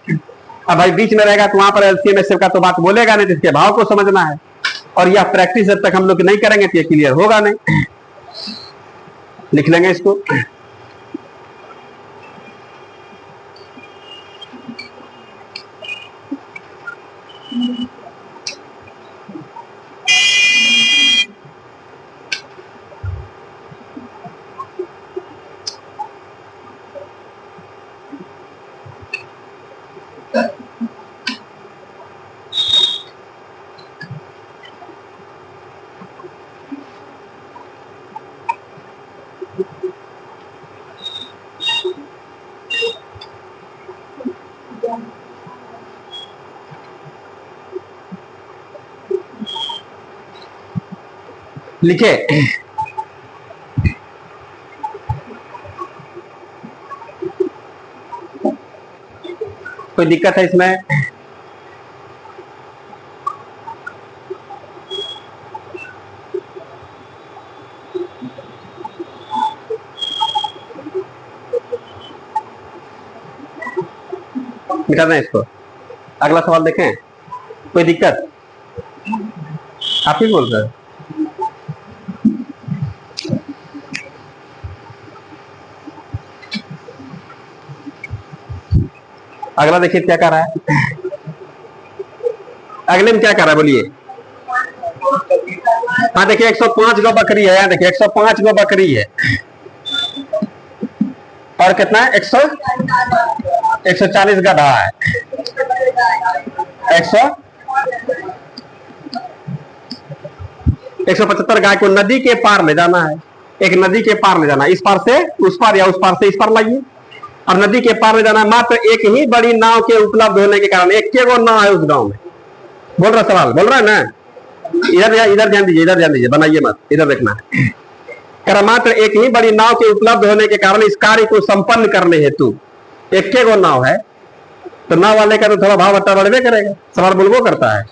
अब भाई बीच में रहेगा तो वहां पर एलसीएम एचसीएफ का तो बात बोलेगा नहीं, जिसके भाव को समझना है। और यह प्रैक्टिस जब तक हम लोग नहीं करेंगे तो ये क्लियर होगा नहीं। लिख लेंगे इसको। लिखे कोई दिक्कत है इसमें? मिटा दें इसको। अगला सवाल देखें। कोई दिक्कत? आप ही बोल रहे हैं। अगला देखिए क्या कर रहा है। अगले में क्या कर रहा है बोलिए। हाँ देखिए 105 गो बकरी है। यहाँ देखिए 105 गो बकरी है। और कितना है 140 गधा है। 175 गाय को नदी के पार ले जाना है। एक नदी के पार ले जाना है, इस पार से उस पार या उस पार से इस पार लाइए। और नदी के पार ले जाना है। मात्र एक ही बड़ी नाव के उपलब्ध होने के कारण, एक के गो नाव है उस गांव में। बोल रहा सवाल, बोल रहा है ना? इधर ध्यान दीजिए, इधर ध्यान दीजिए, बनाइए मत, इधर देखना है। कह मात्र एक ही बड़ी नाव के उपलब्ध होने के कारण इस कार्य को संपन्न करने हेतु एक के गो नाव है, तो नाव वाले का तो थोड़ा भाव बट्टा बढ़वे करेगा। सवाल बोलबो करता है।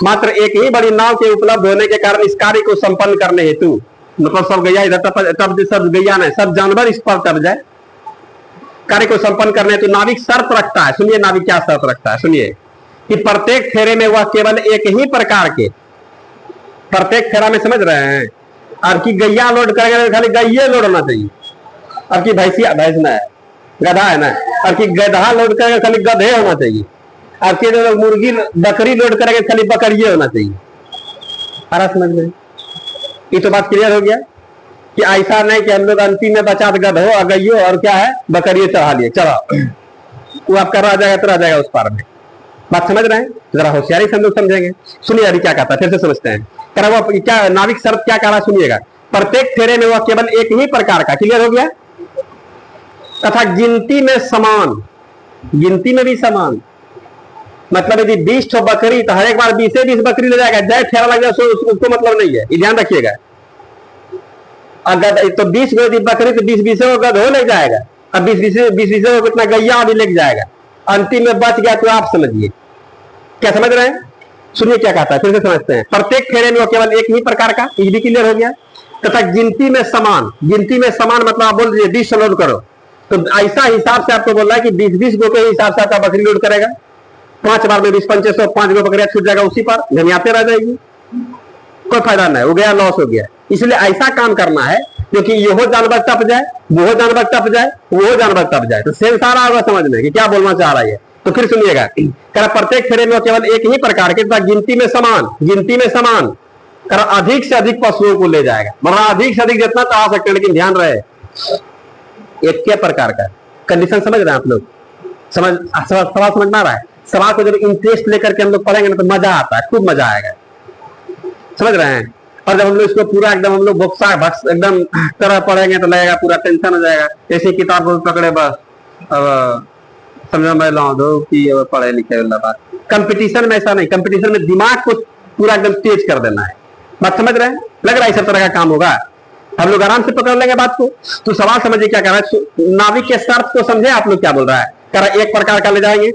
मात्र एक ही बड़ी नाव के उपलब्ध होने के कारण इस कार्य को संपन्न करने हेतु, मतलब सब गैया इधर तब सब गैया नहीं, सब जानवर इस पर तब जाए। कार्य को संपन्न करने तो नाविक शर्त रखता है। सुनिए नाविक क्या शर्त रखता है, सुनिए कि प्रत्येक फेरे में वह केवल एक ही प्रकार के, प्रत्येक फेरा में समझ रहे हैं, अब की गैया लोड करेंगे खाली गैये लोड होना चाहिए। अब की भैंसिया, भैंस ना है, गधा है ना, अब की गधा लोड करेंगे खाली गधे होना चाहिए। अब की जो मुर्गी बकरी लोड करेंगे खाली बकरिये होना चाहिए। सारा समझ में? ये तो बात क्लियर हो गया कि ऐसा नहीं कि हम लोग अंतिम में बचा गधो और गइयो और क्या है बकरिये चढ़ा लिए, चलो वो आपका रह जाएगा तो रह जाएगा उस पार में। बात समझ रहे हैं? जरा होशियारी से हम लोग समझेंगे। सुनिए अभी क्या कहता है, फिर से समझते हैं। कह रहा वो क्या नाविक शर्त क्या कह रहा सुनिएगा। प्रत्येक फेरे में वह केवल एक ही प्रकार का, क्लियर हो गया, तथा गिनती में समान, गिनती में भी समान। मतलब यदि 20 ठो बकरी तो हर एक बार 20 बकरी ले जाएगा, जय ठेरा लग जाए उसको मतलब नहीं है, ध्यान रखिएगा। अगर तो 20 बकरी तो 20 गधो ले जाएगा, अब 20 कितना गैया अभी लेके जाएगा, अंतिम में बच गया तो आप समझिए। क्या समझ रहे हैं? सुनिए क्या कहता है, फिर से समझते हैं। प्रत्येक फेरे में वो केवल एक ही प्रकार का, ये भी क्लियर हो गया, तथा गिनती में समान। गिनती में समान मतलब आप बोल दीजिए 20 लोड करो, तो ऐसा हिसाब से आपको बोल रहा है कि 20 गो के हिसाब से आपका बकरी लोड करेगा। 5 बार में 20-25 5 गो बकरियां छूट जाएगा, उसी पर घनियाते रह जाएगी, कोई फायदा नहीं, हो गया लॉस हो गया। इसलिए ऐसा काम करना है क्योंकि यहो जानवर टप जाए, वो जानवर टप जाए, वो जानवर टप जाए, तो सेम सारा होगा समझ में कि क्या बोलना चाह रहा है। तो फिर सुनिएगा, प्रत्येक फेरे में केवल एक ही प्रकार के, गिनती में समान, गिनती में समान, अधिक से अधिक पशुओं को ले जाएगा। मतलब अधिक से अधिक जितना तो आ सकते हैं, लेकिन ध्यान रहे एक के प्रकार का। कंडीशन समझ रहे हैं आप लोग? सवाल समझ में आ रहा है? सवाल को जब इंटरेस्ट लेकर के हम लोग पढ़ेंगे ना तो मजा आता है, खूब मजा आएगा। समझ रहे हैं? और जब हम लोग इसको पूरा एकदम हम लोग एकदम तरह पढ़ेंगे तो लगेगा पूरा टेंशन हो जाएगा। ऐसी किताब को पकड़े बस अब समझ में ला दो कि पढ़े लिखे वाला बात। कंपटीशन में ऐसा नहीं, कंपटीशन में दिमाग को पूरा एकदम तेज कर देना है। बात समझ रहे हैं? लग रहा है इस तरह का काम होगा, हम लोग आराम से पकड़ लेंगे बात को। तो सवाल समझिए क्या कर रहा है, नाविक के शर्त को समझे आप लोग क्या बोल रहा है? कह रहा है एक प्रकार का ले जाएंगे,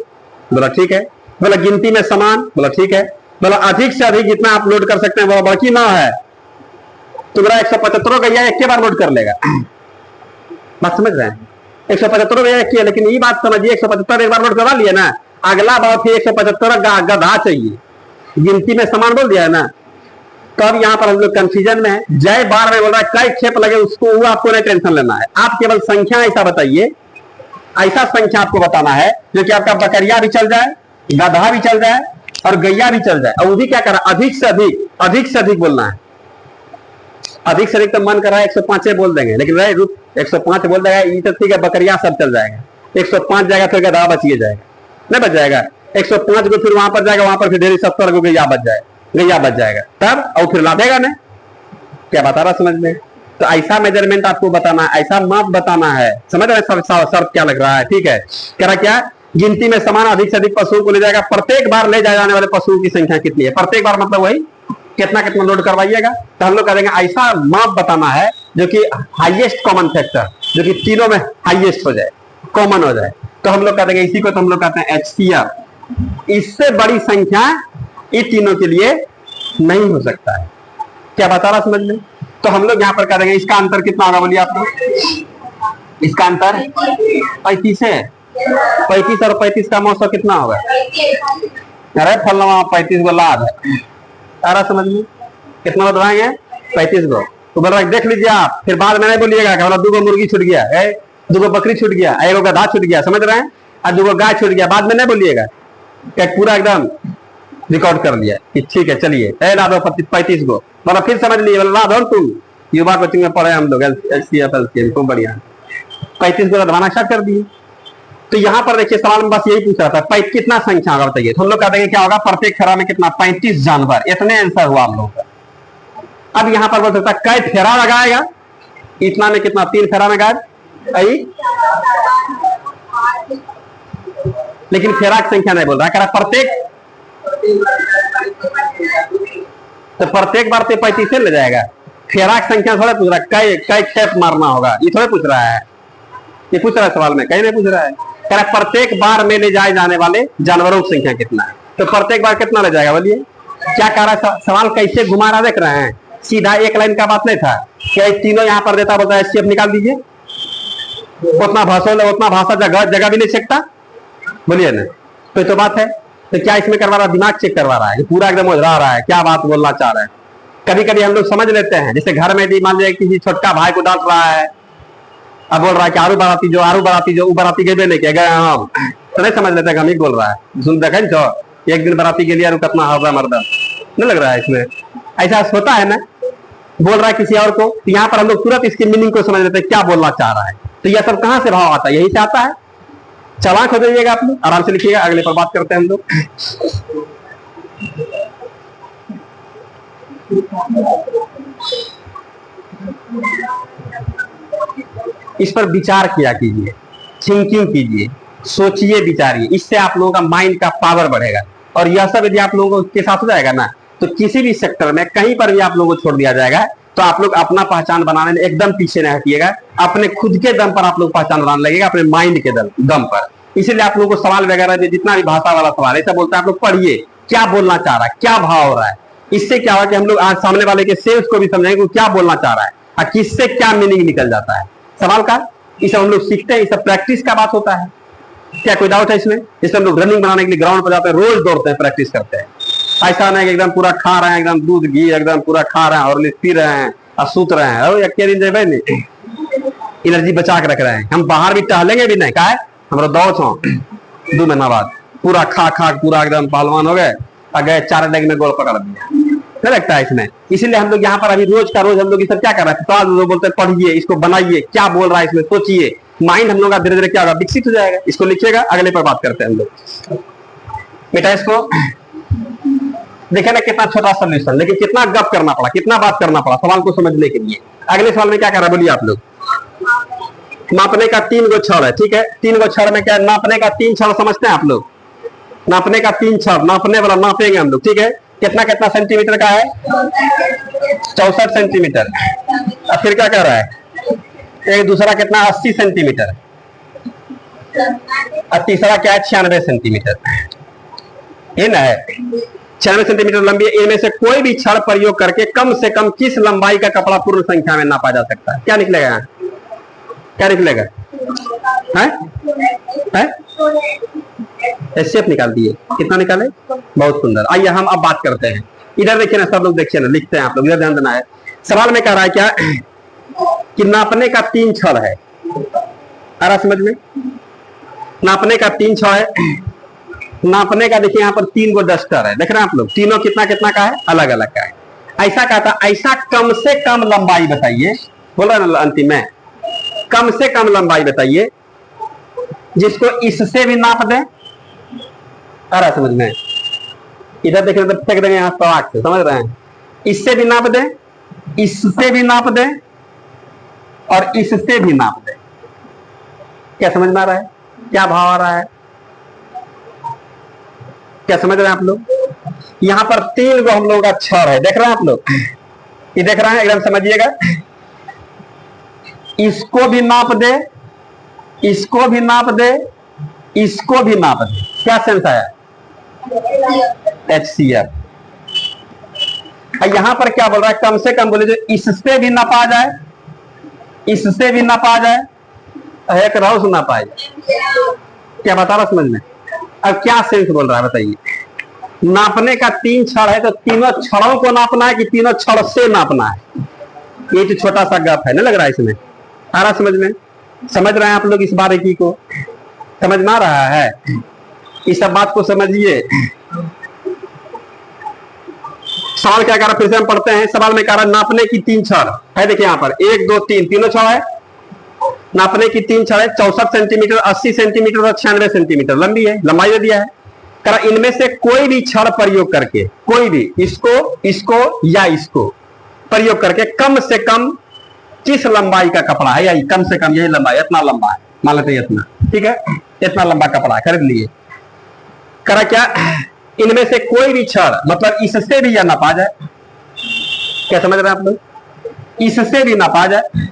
बोला ठीक है। बोला गिनती में समान, बोला ठीक है। बोला अधिक से अधिक जितना आप लोड कर सकते हैं वो बाकी ना है, तो बोला 175 गैया एक के बार लोड कर लेगा। बात समझ रहे हैं? 175 गैया एक, लेकिन ये बात समझिए 175 एक बार लोड करवा लिया ना, अगला बार फिर 175 गधा चाहिए। गिनती में समान बोल दिया है ना, तो अब यहां पर हम लोग कंफ्यूजन में है। जय बार में बोल रहा है कई खेप लगे उसको, वो आपको नहीं टेंशन लेना है, आप केवल संख्या ऐसा बताइए, ऐसा संख्या आपको बताना है जो कि आपका बकरिया भी चल जाए, गधा भी चल जाए और गैया भी चल जाए। और वो भी क्या कर रहा है, अधिक से अधिक, अधिक से अधिक बोलना है। अधिक से अधिक तो मन कर रहा है 105 बोल देंगे, लेकिन 105 बोल देगा ये तो ठीक है, बकरिया सब चल जाएगा। 105 जाएगा फिर गधा बचिए जाएगा, नहीं बच जाएगा। 105 को फिर वहां पर जाएगा, वहां पर फिर ढेरी 70 को गैया बच जाएगा, गैया बच जाएगा तब, और फिर लादेगा ना। क्या बता रहा समझ में? तो ऐसा मेजरमेंट आपको बताना है, ऐसा माप बताना है। समझ रहे शर्त क्या लग रहा है? ठीक है। कह रहा क्या, गिनती में समान अधिक से अधिक पशुओं को ले जाएगा, प्रत्येक बार ले जाने वाले पशुओं की संख्या कितनी है? प्रत्येक बार मतलब वही कितना कितना लोड करवाइएगा। तो हम लोग करेंगे ऐसा माप बताना है जो कि हाईएस्ट कॉमन फैक्टर, जो कि तीनों में हाईएस्ट हो जाए, कॉमन हो जाए। तो हम लोग कहते हैं इसी को तो हम लोग कहते हैं HCF। इससे बड़ी संख्या इन तीनों के लिए नहीं हो सकता है। क्या बता रहा समझ में? तो हम लोग यहाँ पर करेंगे इसका अंतर कितना होगा बोलिए आप लोग? इसका अंतर 35 है। 35 और 35 का मौसम कितना होगा? अरे फलना 35 को लाभ है, सारा समझ में? कितना बताएंगे? 35 को। तो बोल रहा देख लीजिए आप, फिर बाद में नहीं बोलिएगा कि 2 मुर्गी छूट गया, 2 बकरी छूट गया, 1 गधा छूट गया, समझ रहे हैं? और 2 गाय छूट गया, बाद में नहीं बोलिएगा। क्या पूरा एकदम रिकॉर्ड कर लिया कि ठीक है चलिए ला दो 35 को, मतलब फिर समझ लिए ला दो। तुम युवा कोचिंग में पढ़े हम लोग HCF खूब बढ़िया, 35 को धमाना स्टार्ट कर दिए। तो यहाँ पर देखिए सवाल में बस यही पूछ रहा था कितना संख्या होगा बताइए। तो हम लोग कहते हैं क्या होगा, प्रत्येक फेरा में कितना? 35 जानवर, इतने आंसर हुआ हम लोगों का। अब यहाँ पर बोल सकता है कै फेरा लगाएगा, इतना में कितना? 3 फेरा में गायब, लेकिन फेरा की संख्या नहीं बोल रहा, कह रहा प्रत्येक, तो प्रत्येक बार 35 ले जाएगा। फेरा की संख्या थोड़ा पूछ रहा है, कई खेप मारना होगा, ये थोड़ा पूछ रहा है। ये पूछ रहा है सवाल में, कहीं नहीं पूछ रहा है। कह रहा प्रत्येक बार में ले जाए जाने वाले जानवरों की संख्या कितना है? तो प्रत्येक बार कितना ले जाएगा बोलिए? क्या कह रहा है? सवाल कैसे घुमा रहा देख रहे हैं, सीधा एक लाइन का बात नहीं था। क्या तीनों यहाँ पर देता, बोलता है HCF निकाल दीजिए, उतना भाषा जगह भी नहीं सकता, बोलिए ना। तो बात है। तो क्या इसमें करवा रहा है? दिमाग चेक करवा रहा है, पूरा एकदम उधरा रहा है, क्या बात बोलना चाह रहा है। कभी कभी हम लोग समझ लेते हैं, जैसे घर में भी मान लीजिए किसी छोटका भाई को डांट रहा है, अब बोल रहा है कि आरू बराती जो बराती गए नहीं गए हम, तो नहीं समझ लेते हम ही बोल रहा है। सुन देखें जो एक दिन बराती के लिए कितना हर मर्द नहीं लग रहा है, इसमें ऐसा होता है ना, बोल रहा है किसी और को। तो यहाँ पर हम लोग तुरंत इसकी मीनिंग को समझ लेते हैं क्या बोलना चाह रहा है। तो यह सब कहां से भाव आता है? यही से आता है। चालाक हो जाइएगा आप लोग, आराम से लिखिएगा, अगले पर बात करते हैं हम लोग। इस पर विचार किया कीजिए, थिंकिंग कीजिए, सोचिए, विचारिए, इससे आप लोगों का माइंड का पावर बढ़ेगा। और यह सब यदि आप लोगों के साथ हो जाएगा ना, तो किसी भी सेक्टर में कहीं पर भी आप लोगों को छोड़ दिया जाएगा, तो आप लोग अपना पहचान बनाने में एकदम पीछे नहीं हटिएगा। अपने खुद के दम पर आप लोग पहचान बनाने लगेगा, अपने माइंड के दम पर। इसीलिए आप लोगों को सवाल वगैरह जितना भी भाषा वाला सवाल है, सब बोलता है आप लोग पढ़िए क्या बोलना चाह रहा है, क्या भाव हो रहा है। इससे क्या होगा कि हम लोग आज सामने वाले के सेल्स को भी समझेंगे क्या बोलना चाह रहा है और किससे क्या मीनिंग निकल जाता है सवाल का। इसे हम लोग सीखते हैं, इसे प्रैक्टिस का बात होता है। क्या कोई डाउट है इसमें? जैसे हम लोग रनिंग बनाने के लिए ग्राउंड पर जाते हैं, रोज दौड़ते हैं, प्रैक्टिस करते हैं। ऐसा नहीं कि एकदम पूरा खा रहे हैं, एकदम दूध घी एकदम पूरा खा रहे हैं और पी रहे हैं और सूत रहे हैं और एक दिन जेबे नहीं एनर्जी बचा के रख रहे हैं। हम बाहर भी टहलेंगे भी नहीं, का हमारा दौड़ छो 2 महीना बाद पूरा खा पूरा एकदम पहलवान हो गए और गए 4 लेग में गोल पकड़ दिया, नहीं लगता है इसमें। इसीलिए हम लोग यहाँ पर अभी रोज का रोज हम लोग ये सब क्या कर रहे हैं, तो बोलते हैं पढ़िए, इसको बनाइए, क्या बोल रहा है इसमें सोचिए। माइंड हम लोग का धीरे धीरे क्या होगा, विकसित हो जाएगा। इसको लिखिएगा, अगले पर बात करते हैं हम लोग। बेटा इसको देखे ना कितना छोटा सोल्यूशन, लेकिन कितना गप करना पड़ा, कितना बात करना पड़ा सवाल को समझने के लिए। अगले सवाल में क्या कर रहा है बोलिए आप लोग? मापने का 3 गो छड़ है, ठीक है। 3 गो छड़ में क्या नापने का 3 छड़ समझते हैं आप लोग? नापने का 3 छड़, नापने वाला नापेंगे हम लोग, ठीक है। कितना कितना सेंटीमीटर का है? 64 सेंटीमीटर। अब फिर क्या कह रहा है? एक दूसरा कितना? 80 सेंटीमीटर। और तीसरा क्या है? 96 सेंटीमीटर। ये ना है 96 सेंटीमीटर लंबी है। इनमें से कोई भी छड़ प्रयोग करके कम से कम किस लंबाई का कपड़ा पूर्ण संख्या में नापा जा सकता है? क्या निकलेगा? क्या निकलेगा? है एसएफ निकाल दिए। कितना निकाले? बहुत सुंदर। आइए हम अब बात करते हैं। इधर देखिए ना, सब लोग देखिए ना, लिखते हैं आप लोग, इधर ध्यान देना है। सवाल में कह रहा है क्या कि नापने का 3 छड़ है। आ रहा समझ में? नापने का 3 छड़ है। नापने का देखिए यहाँ पर 3 गो डस्टर है, देख रहे हैं आप लोग। तीनों कितना कितना का है? अलग अलग का है। ऐसा कहता, ऐसा कम से कम लंबाई बताइए, बोल रहे ना अंतिम में, कम से कम लंबाई बताइए जिसको इससे भी नाप दें। आ रहा समझ में? इधर देखिए तो फेंक देंगे यहाँ पराग से, समझ रहे हैं? इससे भी नाप दें, इससे भी नाप दें और इससे भी नाप दें। क्या समझ में आ रहा है? क्या भाव आ रहा है? क्या समझ रहे हैं आप लोग? यहां पर 3 गो हम लोगों का छड़ है, देख रहे हैं आप लोग? ये देख रहे हैं, एकदम समझिएगा। इसको भी नाप दे, इसको भी नाप दे, इसको भी नाप दे। क्या सेंस आया? HCF। यहां पर क्या बोल रहा है? कम से कम बोले जो इससे भी नापा जाए, इससे भी नापा जाए, एक राउस नापा जाए। क्या बता रहा समझ में? अब क्या सेंस बोल रहा है बताइए? नापने का 3 छड़ है तो तीनों छड़ों को नापना है कि तीनों छड़ से नापना है? ये तो छोटा सा गप है ना, लग रहा है इसमें। आ रहा समझ में? समझ रहे हैं आप लोग इस बारीकी को? समझ में आ रहा है? इस सब बात को समझिए। सवाल क्या कह रहा है? फिर से हम पढ़ते हैं। सवाल में कह रहा है नापने की 3 छड़ है। देखिए यहाँ पर 1 2 3 तीनों छड़ है। नापने की 3 छड़ है, 64 सेंटीमीटर, 80 सेंटीमीटर और 96 सेंटीमीटर लंबी है, लंबाई में दिया है। कह रहा इनमें से कोई भी छड़ प्रयोग करके, कोई भी, इसको, इसको या इसको प्रयोग करके कम से कम किस लंबाई का कपड़ा है, या कम से कम यही लंबाई, इतना लंबा है, मान लेते हैं इतना, ठीक है, इतना लंबा कपड़ा खरीद लिए। करा क्या? इनमें से कोई भी छड़, मतलब इससे भी या नापा जाए। क्या समझ रहे हैं आप लोग? इससे भी नापा जाए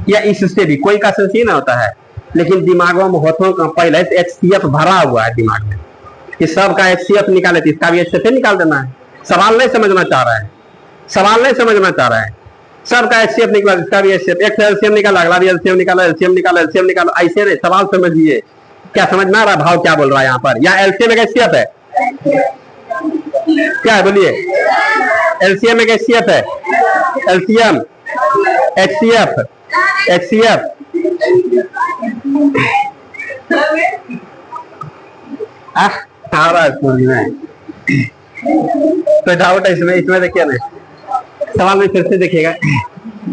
या इससे भी, कोई का सेंस ही ना होता है, लेकिन दिमागों में होठों का पहले से HCF भरा हुआ है दिमाग में कि सब का HCF निकाले तो इसका भी HCF निकाल देना है। सवाल नहीं समझना चाह रहा है, सवाल नहीं समझना चाह रहा है। सबका HCF निकला, इसका भी HCF, एक से LCM निकाला, अगला भी LCM निकाला, LCM निकाला, LCM निकाला, ऐसे नहीं, सवाल समझिए। क्या समझ में आ रहा है भाव क्या बोल रहा है यहाँ पर? या LCM एक HCF है? क्या है बोलिए? LCM एक HCF है? LCM HCF HCF आ रहा है समझ में? तो डाउट है इसमें? इसमें देखिए ना, सवाल में फिर से देखिएगा।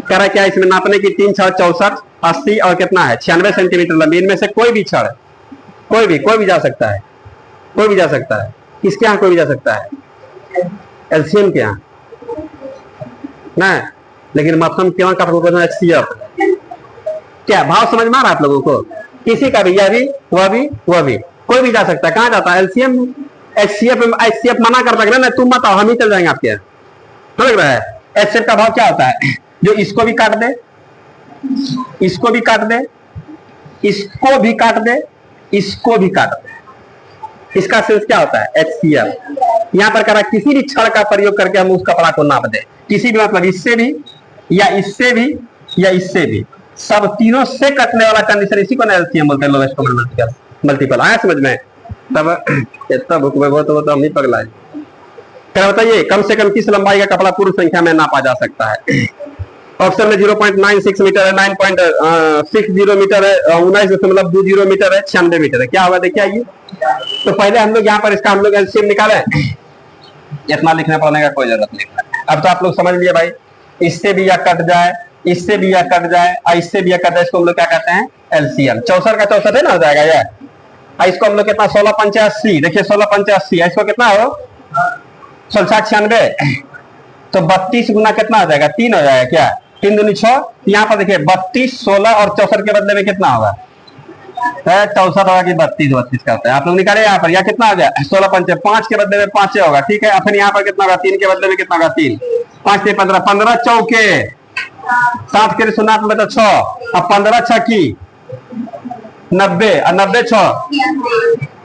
कह रहा क्या? इसमें नापने की 3 छड़, 64, 80 और कितना है? 96 सेंटीमीटर लंबी। इनमें से कोई भी छड़, कोई भी जा सकता है, कोई भी जा सकता है। किसके यहाँ कोई भी जा सकता है? LCM के यहाँ ना, लेकिन मध्यम क्यों का HCF। क्या भाव समझ में आ रहा है आप लोगों को? किसी का भी, यह भी, वह भी, वह भी, कोई भी जा सकता है। कहाँ जाता है? LCM में। HCF मना करता है ना, तुम मत आओ, हम ही चल जाएंगे आपके यहाँ। समझ रहा है? HCF का भाव क्या होता है? जो इसको भी काट दे, इसको भी काट दे, इसको भी काट दे, इसको भी काट दे, इसका सेंस क्या होता है? HCF। यहाँ पर कह रहा किसी भी छड़ का प्रयोग करके हम उस कपड़ा को नाप दे, किसी भी, मतलब इससे भी या इससे भी या इससे भी, सब तीनों से कटने वाला कंडीशन, इसी को ना LCM बोलते हैं, लोवेस्ट कॉमन मल्टीपल। आया समझ में? तब इतना भूख में वो तो हम ही पगला। क्या बताइए, कम से कम किस लंबाई का कपड़ा पूर्ण संख्या में नापा जा सकता है? ऑप्शन में 0.96 मीटर है, 9.60 मीटर है, 19.20 मीटर है, 96 मीटर है। क्या होगा देखिए आइए। तो पहले हम लोग यहाँ पर इसका हम लोग LCM निकाले, इतना लिखने पड़ने का कोई जरूरत नहीं। अब तो आप लोग समझ लिए भाई, इससे भी या कट जाए, इससे भी या कट जाए और इससे भी या कट जाए, इसको हम लोग क्या कहते हैं? LCM। 64 का 64 है ना, हो जाएगा यह। इसको हम लोग कितना? 16 पंचे 80, देखिए 16 पंचे 80, इसको कितना हो? 16 96, तो 32 गुना कितना हो जाएगा? 3 हो जाएगा। क्या 3 दूनी 6? यहाँ पर देखिए 32, 16 और 64 के बदले में कितना होगा? 64 होगा कि 32 करते हैं आप लोग निकाले यहाँ पर। या कितना आ गया 16 पंचे 5 के बदले में 5 होगा, ठीक है। फिर यहाँ पर कितना होगा 3 के बदले में कितना होगा 3, 5 से 15, 15 चौके 60 के 0 में तो 6, अब 15 छकी 90 और 90 6,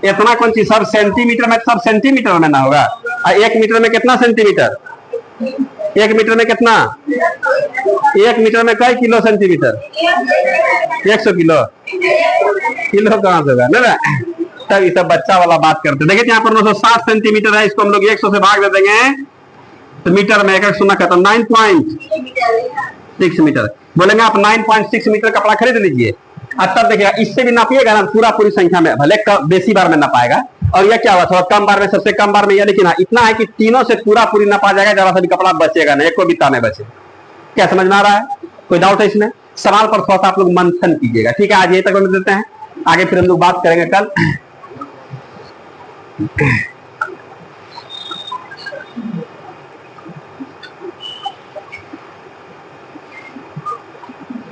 इतना कौन चीज सब सेंटीमीटर में, सब सेंटीमीटर में ना होगा। 1 मीटर में कितना सेंटीमीटर, 1 मीटर में कितना, 1 मीटर में कई किलो सेंटीमीटर, 100 किलो, किलो कहां से होगा ना। तब ये सब बच्चा वाला बात करते हैं। देखिए यहाँ पर 960 सेंटीमीटर है, इसको हम लोग 100 से भाग दे देंगे तो मीटर में 1 सुना खत्म, 9.6 मीटर। बोलेंगे आप 9.6 मीटर कपड़ा खरीद लीजिए। अब तब देखिएगा इससे भी नापिएगा ना पूरा पूरी संख्या में, भले बेसी बार में नापाएगा। और यह क्या हुआ थोड़ा कम बार में, सबसे कम बार में यह, लेकिन हाँ इतना है कि तीनों से पूरा पूरी नापा जाएगा, जरा सा भी कपड़ा बचेगा नहीं, एक को बिता नहीं बचे। क्या समझ में आ रहा है, कोई डाउट है इसमें? सवाल पर थोड़ा सा आप लोग मंथन कीजिएगा, ठीक है। आज यही तक देते हैं, आगे फिर हम लोग बात करेंगे कल।